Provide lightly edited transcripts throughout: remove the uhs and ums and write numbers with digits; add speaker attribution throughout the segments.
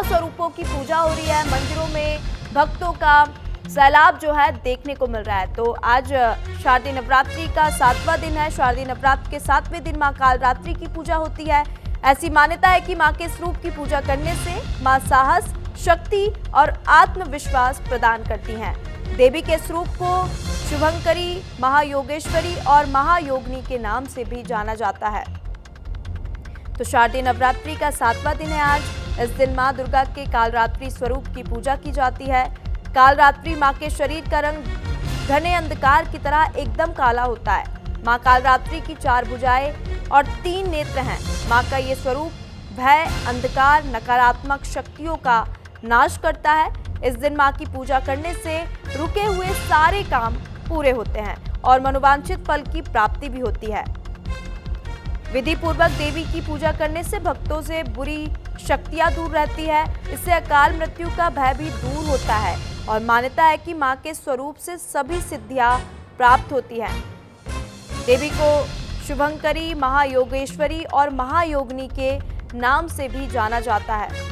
Speaker 1: स्वरूपों की पूजा हो रही है। मंदिरों में भक्तों का सैलाब जो है देखने को मिल रहा है। तो आज शारदीय नवरात्रि का 7वां दिन है। शारदीय नवरात्र के 7वें दिन मां कालरात्रि की पूजा होती है। ऐसी मान्यता है कि मां के स्वरूप की पूजा करने से मां साहस, शक्ति और आत्मविश्वास प्रदान करती हैं। देवी के स्वरूप को शुभंकरी, महायोगेश्वरी और महायोगिनी के नाम से भी जाना जाता है। तो शारदीय नवरात्रि का 7वां दिन है आज। इस दिन मां दुर्गा के कालरात्रि स्वरूप की पूजा की जाती है। कालरात्रि मां के शरीर का रंग घने अंधकार की तरह एकदम काला होता है। मां कालरात्रि की 4 भुजाएं और 3 नेत्र हैं। मां का ये स्वरूप भय, अंधकार, नकारात्मक शक्तियों का नाश करता है। इस दिन मां की पूजा करने से रुके हुए सारे काम पूरे होते हैं और मनोवांछित फल की प्राप्ति भी होती है। विधि पूर्वक देवी की पूजा करने से भक्तों से बुरी शक्तियां दूर रहती है। इससे अकाल मृत्यु का भय भी दूर होता है और मान्यता है कि मां के स्वरूप से सभी सिद्धियां प्राप्त होती हैं। देवी को शुभंकरी, महायोगेश्वरी और महायोगिनी के नाम से भी जाना जाता है।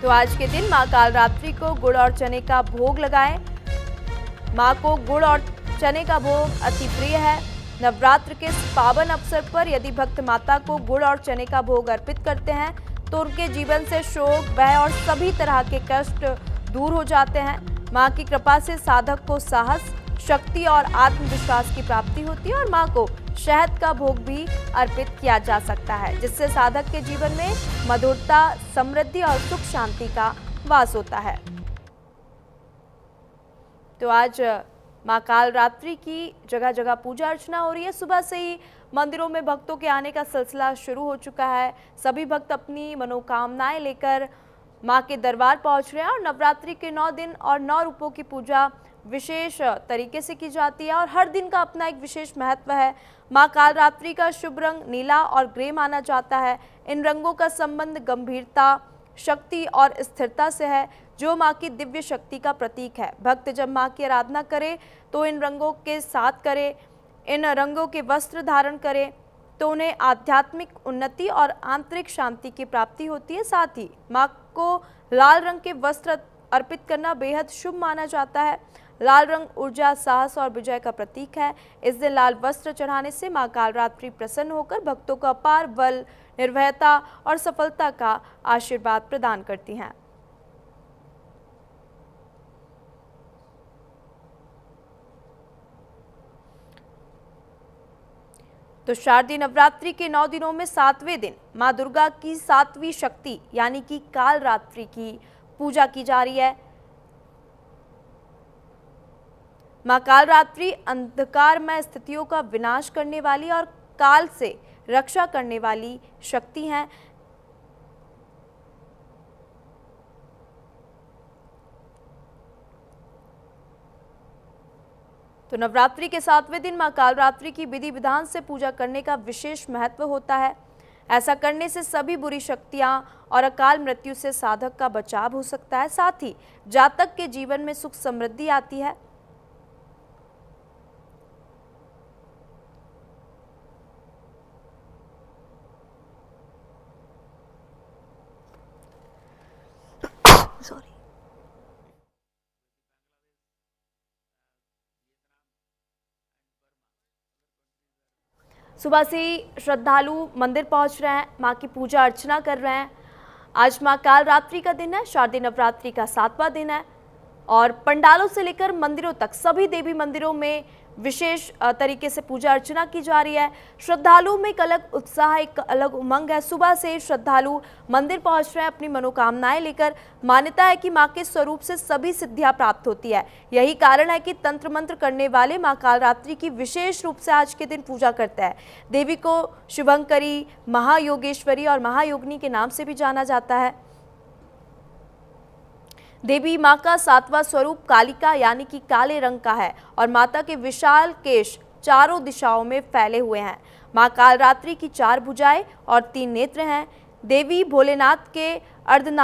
Speaker 1: तो आज के दिन मां कालरात्रि को गुड़ और चने का भोग लगाएं। मां को गुड़ और चने का भोग अति प्रिय है। नवरात्र के पावन अवसर पर यदि भक्त माता को गुड़ और चने का भोग अर्पित करते हैं तो उनके जीवन से शोक, भय और सभी तरह के कष्ट दूर हो जाते हैं। मां की कृपा से साधक को साहस, शक्ति और आत्मविश्वास की प्राप्ति होती है और मां को शहद का भोग भी अर्पित किया जा सकता है, जिससे साधक के जीवन में मधुरता, समृद्धि और सुख शांति का वास होता है। तो आज मां कालरात्रि की जगह जगह पूजा अर्चना हो रही है। सुबह से ही मंदिरों में भक्तों के आने का सिलसिला शुरू हो चुका है। सभी भक्त अपनी मनोकामनाएं लेकर मां के दरबार पहुंच रहे हैं और नवरात्रि के 9 दिन और 9 रूपों की पूजा विशेष तरीके से की जाती है और हर दिन का अपना एक विशेष महत्व है। मां कालरात्रि का शुभ रंग नीला और ग्रे माना जाता है। इन रंगों का संबंध गंभीरता, शक्ति और स्थिरता से है, जो मां की दिव्य शक्ति का प्रतीक है। भक्त जब मां की आराधना करे तो इन रंगों के साथ करे, इन रंगों के वस्त्र धारण करे तो उन्हें आध्यात्मिक उन्नति और आंतरिक शांति की प्राप्ति होती है। साथ ही मां को लाल रंग के वस्त्र अर्पित करना बेहद शुभ माना जाता है। लाल रंग ऊर्जा, साहस और विजय का प्रतीक है। इस दिन लाल वस्त्र चढ़ाने से मां कालरात्रि प्रसन्न होकर भक्तों को अपार बल, निर्भयता और सफलता का आशीर्वाद प्रदान करती हैं। तो शारदीय नवरात्रि के 9 दिनों में 7वें दिन मां दुर्गा की 7वीं शक्ति यानी कि कालरात्रि की पूजा की जा रही है। मां कालरात्रि अंधकारमय स्थितियों का विनाश करने वाली और काल से रक्षा करने वाली शक्ति हैं। तो नवरात्रि के 7वें दिन मां कालरात्रि की विधि विधान से पूजा करने का विशेष महत्व होता है। ऐसा करने से सभी बुरी शक्तियां और अकाल मृत्यु से साधक का बचाव हो सकता है। साथ ही जातक के जीवन में सुख समृद्धि आती है। सुबह से ही श्रद्धालु मंदिर पहुंच रहे हैं, मां की पूजा अर्चना कर रहे हैं। आज मां कालरात्रि का दिन है। शारदीय नवरात्रि का 7वां दिन है और पंडालों से लेकर मंदिरों तक सभी देवी मंदिरों में विशेष तरीके से पूजा अर्चना की जा रही है। श्रद्धालुओं में एक अलग उत्साह, एक अलग उमंग है। सुबह से श्रद्धालु मंदिर पहुंच रहे हैं अपनी मनोकामनाएं लेकर। मान्यता है कि मां के स्वरूप से सभी सिद्धियां प्राप्त होती है। यही कारण है कि तंत्र मंत्र करने वाले मां कालरात्रि की विशेष रूप से आज के दिन पूजा करते हैं। देवी को शुभंकरी, महायोगेश्वरी और महायोगिनी के नाम से भी जाना जाता है। देवी मां का 7वां स्वरूप कालिका यानी कि काले रंग का है और माता के विशाल केश चारों दिशाओं में फैले हुए हैं। मां कालरात्रि की 4 भुजाएं और 3 नेत्र हैं। देवी भोलेनाथ के अर्धनारी